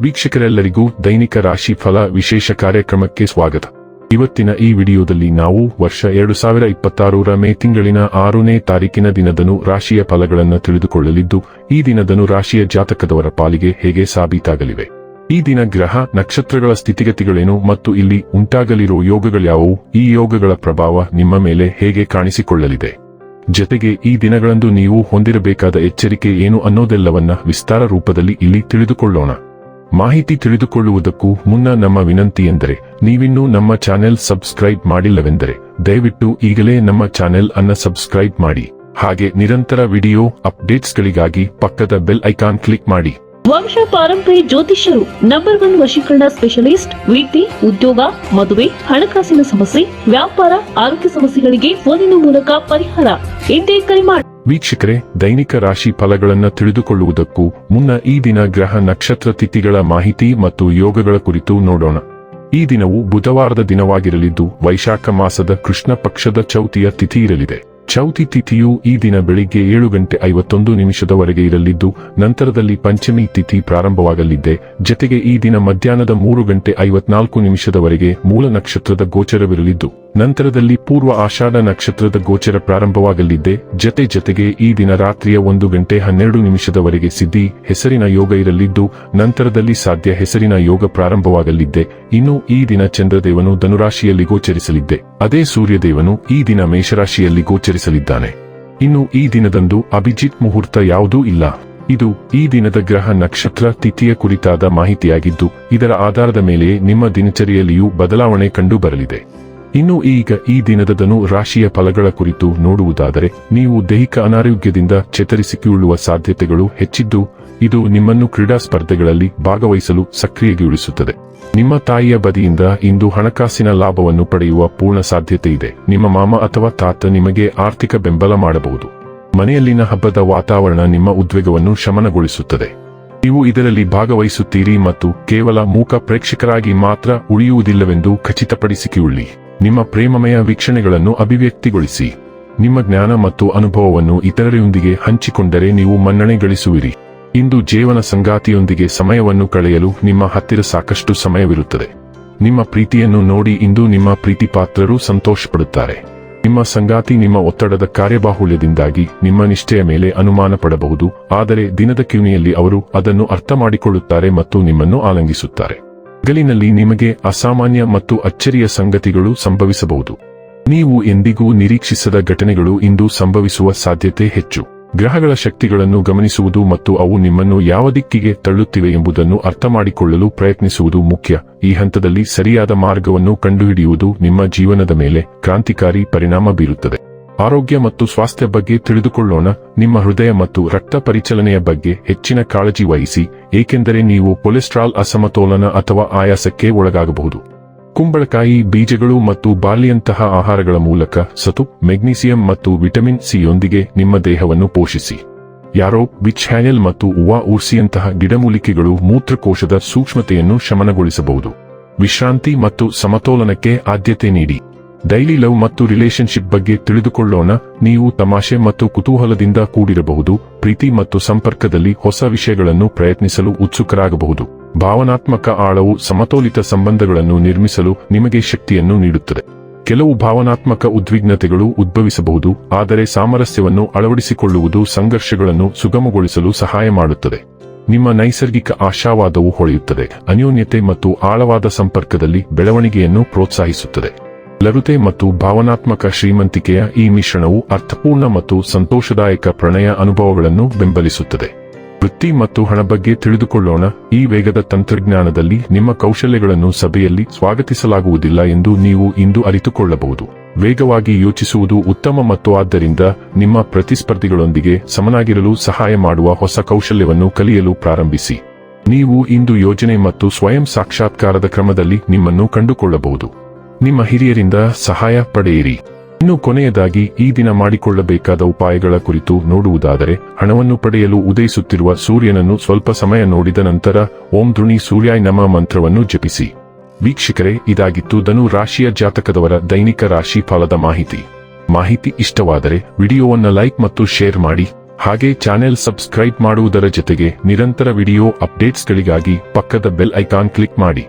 ವೀಕ್ಷಕರೆಲ್ಲರಿಗೂ ದೈನಿಕ ರಾಶಿ ಫಲ ವಿಶೇಷ ಕಾರ್ಯಕ್ರಮಕ್ಕೆ ಸ್ವಾಗತ. ಇವತ್ತಿನ ಈ ವಿಡಿಯೋದಲ್ಲಿ ನಾವು ವರ್ಷ 2026ರ ಮೇ ತಿಂಗಳಿನ 6ನೇ ತಾರೀಕಿನ ದಿನದನು ರಾಶಿಯ ಫಲಗಳನ್ನು ತಿಳಿದುಕೊಳ್ಳಲಿದ್ದು, ಈ ದಿನದನು ರಾಶಿಯ ಜಾತಕದವರ ಪಾಲಿಗೆ ಹೇಗೆ ಸಾಬೀತಾಗಲಿವೆ, ಈ ದಿನ ಗ್ರಹ ನಕ್ಷತ್ರಗಳ ಸ್ಥಿತಿಗತಿಗಳೇನು ಮತ್ತು ಇಲ್ಲಿ ಉಂಟಾಗಲಿರುವ ಯೋಗಗಳ್ಯಾವುವು, ಈ ಯೋಗಗಳ ಪ್ರಭಾವ ನಿಮ್ಮ ಮೇಲೆ ಹೇಗೆ ಕಾಣಿಸಿಕೊಳ್ಳಲಿದೆ, ಜತೆಗೆ ಈ ದಿನಗಳಂದು ನೀವು ಹೊಂದಿರಬೇಕಾದ ಎಚ್ಚರಿಕೆ ಏನು ಅನ್ನೋದೆಲ್ಲವನ್ನ ವಿಸ್ತಾರ ರೂಪದಲ್ಲಿ ಇಲ್ಲಿ ತಿಳಿದುಕೊಳ್ಳೋಣ. ಮಾಹಿತಿ ತಿಳಿದುಕೊಳ್ಳುವುದಕ್ಕೂ ಮುನ್ನ ನಮ್ಮ ವಿನಂತಿ ಎಂದರೆ, ನೀವಿನ್ನೂ ನಮ್ಮ ಚಾನೆಲ್ ಸಬ್ಸ್ಕ್ರೈಬ್ ಮಾಡಿಲ್ಲವೆಂದರೆ ದಯವಿಟ್ಟು ಈಗಲೇ ನಮ್ಮ ಚಾನೆಲ್ ಅನ್ನು ಸಬ್ಸ್ಕ್ರೈಬ್ ಮಾಡಿ. ಹಾಗೆ ನಿರಂತರ ವಿಡಿಯೋ ಅಪ್ಡೇಟ್ಸ್ಗಳಿಗಾಗಿ ಪಕ್ಕದ ಬೆಲ್ ಐಕಾನ್ ಕ್ಲಿಕ್ ಮಾಡಿ. ವಂಶ ಪಾರಂಪರ್ಯ ಜ್ಯೋತಿಷ್ಯರು ನಂಬರ್ 1 ವಶೀಕರಣ ಸ್ಪೆಷಲಿಸ್ಟ್. ವೃತ್ತಿ, ಉದ್ಯೋಗ, ಮದುವೆ, ಹಣಕಾಸಿನ ಸಮಸ್ಯೆ, ವ್ಯಾಪಾರ, ಆರೋಗ್ಯ ಸಮಸ್ಯೆಗಳಿಗೆ ಫೋನಿನ ಮೂಲಕ ಪರಿಹಾರ. ಇಂದೇ ಕರೆ ಮಾಡಿ. ವೀಕ್ಷಕರೇ, ದೈನಿಕ ರಾಶಿ ಫಲಗಳನ್ನು ತಿಳಿದುಕೊಳ್ಳುವುದಕ್ಕೂ ಮುನ್ನ ಈ ದಿನ ಗ್ರಹ ನಕ್ಷತ್ರ ತಿಥಿಗಳ ಮಾಹಿತಿ ಮತ್ತು ಯೋಗಗಳ ಕುರಿತು ನೋಡೋಣ. ಈ ದಿನವು ಬುಧವಾರದ ದಿನವಾಗಿರಲಿದ್ದು, ವೈಶಾಖ ಮಾಸದ ಕೃಷ್ಣ ಪಕ್ಷದ ಚೌತಿಯ ತಿಥಿ ಇರಲಿದೆ. ಚೌತಿ ತಿಥಿಯು ಈ ದಿನ ಬೆಳಿಗ್ಗೆ 7:51 ಇರಲಿದ್ದು, ನಂತರದಲ್ಲಿ ಪಂಚಮಿ ತಿಥಿ ಪ್ರಾರಂಭವಾಗಲಿದೆ. ಜತೆಗೆ ಈ ದಿನ ಮಧ್ಯಾಹ್ನದ 3:54 ಮೂಲ ನಕ್ಷತ್ರದ ಗೋಚರವಿರಲಿದ್ದು, ನಂತರದಲ್ಲಿ ಪೂರ್ವ ಆಷಾಢ ನಕ್ಷತ್ರದ ಗೋಚರ ಪ್ರಾರಂಭವಾಗಲಿದೆ. ಜತೆಗೆ ಈ ದಿನ ರಾತ್ರಿಯ 1:12 ಸಿದ್ಧಿ ಹೆಸರಿನ ಯೋಗ ಇರಲಿದ್ದು, ನಂತರದಲ್ಲಿ ಸಾಧ್ಯ ಹೆಸರಿನ ಯೋಗ ಪ್ರಾರಂಭವಾಗಲಿದೆ. ಇನ್ನು ಈ ದಿನ ಚಂದ್ರದೇವನು ಧನುರಾಶಿಯಲ್ಲಿ ಗೋಚರಿಸಲಿದ್ದೆ, ಅದೇ ಸೂರ್ಯದೇವನು ಈ ದಿನ ಮೇಷರಾಶಿಯಲ್ಲಿ ಗೋಚರಿಸಲಿದ್ದಾನೆ. ಇನ್ನು ಈ ದಿನದಂದು ಅಭಿಜಿತ್ ಮುಹೂರ್ತ ಯಾವುದೂ ಇಲ್ಲ. ಇದು ಈ ದಿನದ ಗ್ರಹ ನಕ್ಷತ್ರ ತಿಥಿಯ ಕುರಿತಾದ ಮಾಹಿತಿಯಾಗಿದ್ದು, ಇದರ ಆಧಾರದ ಮೇಲೆ ನಿಮ್ಮ ದಿನಚರಿಯಲ್ಲಿಯೂ ಬದಲಾವಣೆ ಕಂಡು ಬರಲಿದೆ. ಇನ್ನು ಈಗ ಈ ದಿನದ ಧನು ರಾಶಿಯ ಫಲಗಳ ಕುರಿತು ನೋಡುವುದಾದರೆ, ನೀವು ದೈಹಿಕ ಅನಾರೋಗ್ಯದಿಂದ ಚೇತರಿಸಿಕೊಳ್ಳುವ ಸಾಧ್ಯತೆಗಳು ಹೆಚ್ಚಿದ್ದು, ಇದು ನಿಮ್ಮನ್ನು ಕ್ರೀಡಾ ಸ್ಪರ್ಧೆಗಳಲ್ಲಿ ಭಾಗವಹಿಸಲು ಸಕ್ರಿಯಗೊಳಿಸುತ್ತದೆ. ನಿಮ್ಮ ತಾಯಿಯ ಬದಿಯಿಂದ ಇಂದು ಹಣಕಾಸಿನ ಲಾಭವನ್ನು ಪಡೆಯುವ ಪೂರ್ಣ ಸಾಧ್ಯತೆ ಇದೆ. ನಿಮ್ಮ ಮಾಮ ಅಥವಾ ತಾತ ನಿಮಗೆ ಆರ್ಥಿಕ ಬೆಂಬಲ ಮಾಡಬಹುದು. ಮನೆಯಲ್ಲಿನ ಹಬ್ಬದ ವಾತಾವರಣ ನಿಮ್ಮ ಉದ್ವೇಗವನ್ನು ಶಮನಗೊಳಿಸುತ್ತದೆ. ನೀವು ಇದರಲ್ಲಿ ಭಾಗವಹಿಸುತ್ತೀರಿ ಮತ್ತು ಕೇವಲ ಮೂಕ ಪ್ರೇಕ್ಷಕರಾಗಿ ಮಾತ್ರ ಉಳಿಯುವುದಿಲ್ಲವೆಂದು ಖಚಿತಪಡಿಸಿಕೊಳ್ಳಿ. ನಿಮ್ಮ ಪ್ರೇಮಮಯ ವೀಕ್ಷಣೆಗಳನ್ನು ಅಭಿವ್ಯಕ್ತಿಗೊಳಿಸಿ. ನಿಮ್ಮ ಜ್ಞಾನ ಮತ್ತು ಅನುಭವವನ್ನು ಇತರರೊಂದಿಗೆ ಹಂಚಿಕೊಂಡರೆ ನೀವು ಮನ್ನಣೆ ಗಳಿಸುವಿರಿ. ಇಂದು ಜೀವನ ಸಂಗಾತಿಯೊಂದಿಗೆ ಸಮಯವನ್ನು ಕಳೆಯಲು ನಿಮ್ಮ ಹತ್ತಿರ ಸಾಕಷ್ಟು ಸಮಯವಿರುತ್ತದೆ. ನಿಮ್ಮ ಪ್ರೀತಿಯನ್ನು ನೋಡಿ ಇಂದು ನಿಮ್ಮ ಪ್ರೀತಿ ಪಾತ್ರರು ಸಂತೋಷಪಡುತ್ತಾರೆ. ನಿಮ್ಮ ಸಂಗಾತಿ ನಿಮ್ಮ ಒತ್ತಡದ ಕಾರ್ಯಬಾಹುಳ್ಯದಿಂದಾಗಿ ನಿಮ್ಮ ನಿಷ್ಠೆಯ ಮೇಲೆ ಅನುಮಾನ ಪಡಬಹುದು, ಆದರೆ ದಿನದ ಕೊನೆಯಲ್ಲಿ ಅವರು ಅದನ್ನು ಅರ್ಥ ಮಾಡಿಕೊಳ್ಳುತ್ತಾರೆ ಮತ್ತು ನಿಮ್ಮನ್ನು ಆಲಂಗಿಸುತ್ತಾರೆ. ಹಗಲಿನಲ್ಲಿ ನಿಮಗೆ ಅಸಾಮಾನ್ಯ ಮತ್ತು ಅಚ್ಚರಿಯ ಸಂಗತಿಗಳು ಸಂಭವಿಸಬಹುದು. ನೀವು ಎಂದಿಗೂ ನಿರೀಕ್ಷಿಸದ ಘಟನೆಗಳು ಇಂದು ಸಂಭವಿಸುವ ಸಾಧ್ಯತೆ ಹೆಚ್ಚು. ಗ್ರಹಗಳ ಶಕ್ತಿಗಳನ್ನು ಗಮನಿಸುವುದು ಮತ್ತು ಅವು ನಿಮ್ಮನ್ನು ಯಾವ ದಿಕ್ಕಿಗೆ ತಳ್ಳುತ್ತಿವೆ ಎಂಬುದನ್ನು ಅರ್ಥಮಾಡಿಕೊಳ್ಳಲು ಪ್ರಯತ್ನಿಸುವುದು ಮುಖ್ಯ. ಈ ಹಂತದಲ್ಲಿ ಸರಿಯಾದ ಮಾರ್ಗವನ್ನು ಕಂಡುಹಿಡಿಯುವುದು ನಿಮ್ಮ ಜೀವನದ ಮೇಲೆ ಕ್ರಾಂತಿಕಾರಿ ಪರಿಣಾಮ ಬೀರುತ್ತದೆ. ಆರೋಗ್ಯ ಮತ್ತು ಸ್ವಾಸ್ಥ್ಯ ಬಗ್ಗೆ ತಿಳಿದುಕೊಳ್ಳೋಣ. ನಿಮ್ಮ ಹೃದಯ ಮತ್ತು ರಕ್ತ ಪರಿಚಲನೆಯ ಬಗ್ಗೆ ಹೆಚ್ಚಿನ ಕಾಳಜಿ ವಹಿಸಿ, ಏಕೆಂದರೆ ನೀವು ಕೊಲೆಸ್ಟ್ರಾಲ್ ಅಸಮತೋಲನ ಅಥವಾ ಆಯಾಸಕ್ಕೆ ಒಳಗಾಗಬಹುದು. ಕುಂಬಳಕಾಯಿ ಬೀಜಗಳು ಮತ್ತು ಬಾರ್ಲಿಯಂತಹ ಆಹಾರಗಳ ಮೂಲಕ ಸತು, ಮೆಗ್ನೀಸಿಯಂ ಮತ್ತು ವಿಟಮಿನ್ ಸಿ ಯೊಂದಿಗೆ ನಿಮ್ಮ ದೇಹವನ್ನು ಪೋಷಿಸಿ. ಯಾರೋ ವಿಚ್ ಹ್ಯಾನೆಲ್ ಮತ್ತು ಉವಾ ಊರ್ಸಿಯಂತಹ ಗಿಡಮೂಲಿಕೆಗಳು ಮೂತ್ರಕೋಶದ ಸೂಕ್ಷ್ಮತೆಯನ್ನು ಶಮನಗೊಳಿಸಬಹುದು. ವಿಶ್ರಾಂತಿ ಮತ್ತು ಸಮತೋಲನಕ್ಕೆ ಆದ್ಯತೆ ನೀಡಿ. ಡೈಲಿ ಲವ್ ಮತ್ತು ರಿಲೇಶನ್ಶಿಪ್ ಬಗ್ಗೆ ತಿಳಿದುಕೊಳ್ಳೋಣ. ನೀವು ತಮಾಷೆ ಮತ್ತು ಕುತೂಹಲದಿಂದ ಕೂಡಿರಬಹುದು. ಪ್ರೀತಿ ಮತ್ತು ಸಂಪರ್ಕದಲ್ಲಿ ಹೊಸ ವಿಷಯಗಳನ್ನು ಪ್ರಯತ್ನಿಸಲು ಉತ್ಸುಕರಾಗಬಹುದು. ಭಾವನಾತ್ಮಕ ಆಳವು ಸಮತೋಲಿತ ಸಂಬಂಧಗಳನ್ನು ನಿರ್ಮಿಸಲು ನಿಮಗೆ ಶಕ್ತಿಯನ್ನು ನೀಡುತ್ತದೆ. ಕೆಲವು ಭಾವನಾತ್ಮಕ ಉದ್ವಿಗ್ನತೆಗಳು ಉದ್ಭವಿಸಬಹುದು, ಆದರೆ ಸಾಮರಸ್ಯವನ್ನು ಅಳವಡಿಸಿಕೊಳ್ಳುವುದು ಸಂಘರ್ಷಗಳನ್ನು ಸುಗಮಗೊಳಿಸಲು ಸಹಾಯ ಮಾಡುತ್ತದೆ. ನಿಮ್ಮ ನೈಸರ್ಗಿಕ ಆಶಾವಾದವು ಹೊಳೆಯುತ್ತದೆ. ಅನ್ಯೋನ್ಯತೆ ಮತ್ತು ಆಳವಾದ ಸಂಪರ್ಕದಲ್ಲಿ ಬೆಳವಣಿಗೆಯನ್ನು ಪ್ರೋತ್ಸಾಹಿಸುತ್ತದೆ. ಲಘುತೆ ಮತ್ತು ಭಾವನಾತ್ಮಕ ಶ್ರೀಮಂತಿಕೆಯ ಈ ಮಿಶ್ರಣವು ಅರ್ಥಪೂರ್ಣ ಮತ್ತು ಸಂತೋಷದಾಯಕ ಪ್ರಣಯ ಅನುಭವಗಳನ್ನು ಬೆಂಬಲಿಸುತ್ತದೆ. ವೃತ್ತಿ ಮತ್ತು ಹಣ ಬಗ್ಗೆ ತಿಳಿದುಕೊಳ್ಳೋಣ. ಈ ವೇಗದ ತಂತ್ರಜ್ಞಾನದಲ್ಲಿ ನಿಮ್ಮ ಕೌಶಲ್ಯಗಳನ್ನು ಸಭೆಯಲ್ಲಿ ಸ್ವಾಗತಿಸಲಾಗುವುದಿಲ್ಲ ಎಂದು ನೀವು ಇಂದು ಅರಿತುಕೊಳ್ಳಬಹುದು. ವೇಗವಾಗಿ ಯೋಚಿಸುವುದು ಉತ್ತಮ ಮತ್ತು ಆದ್ದರಿಂದ ನಿಮ್ಮ ಪ್ರತಿಸ್ಪರ್ಧಿಗಳೊಂದಿಗೆ ಸಮನಾಗಿರಲು ಸಹಾಯ ಮಾಡುವ ಹೊಸ ಕೌಶಲ್ಯವನ್ನು ಕಲಿಯಲು ಪ್ರಾರಂಭಿಸಿ. ನೀವು ಇಂದು ಯೋಜನೆ ಮತ್ತು ಸ್ವಯಂ ಸಾಕ್ಷಾತ್ಕಾರದ ಕ್ರಮದಲ್ಲಿ ನಿಮ್ಮನ್ನು ಕಂಡುಕೊಳ್ಳಬಹುದು. ನಿಮ್ಮ ಹಿರಿಯರಿಂದ ಸಹಾಯ ಪಡೆಯಿರಿ. ಇನ್ನು ಕೊನೆಯದಾಗಿ ಈ ದಿನ ಮಾಡಿಕೊಳ್ಳಬೇಕಾದ ಉಪಾಯಗಳ ಕುರಿತು ನೋಡುವುದಾದರೆ, ಹಣವನ್ನು ಪಡೆಯಲು ಉದಯಿಸುತ್ತಿರುವ ಸೂರ್ಯನನ್ನು ಸ್ವಲ್ಪ ಸಮಯ ನೋಡಿದ ನಂತರ ಓಂ ಧೃಣಿ ಸೂರ್ಯಾಯ ನಮಃ ಮಂತ್ರವನ್ನು ಜಪಿಸಿ. ವೀಕ್ಷಕರೇ, ಇದಾಗಿತ್ತು ಧನು ರಾಶಿಯ ಜಾತಕದವರ ದೈನಿಕ ರಾಶಿ ಫಲದ ಮಾಹಿತಿ ಇಷ್ಟವಾದರೆ ವಿಡಿಯೋವನ್ನು ಲೈಕ್ ಮತ್ತು ಶೇರ್ ಮಾಡಿ. ಹಾಗೆ ಚಾನೆಲ್ ಸಬ್ಸ್ಕ್ರೈಬ್ ಮಾಡುವುದರ ಜೊತೆಗೆ ನಿರಂತರ ವಿಡಿಯೋ ಅಪ್ಡೇಟ್ಸ್ಗಳಿಗಾಗಿ ಪಕ್ಕದ ಬೆಲ್ ಐಕಾನ್ ಕ್ಲಿಕ್ ಮಾಡಿ.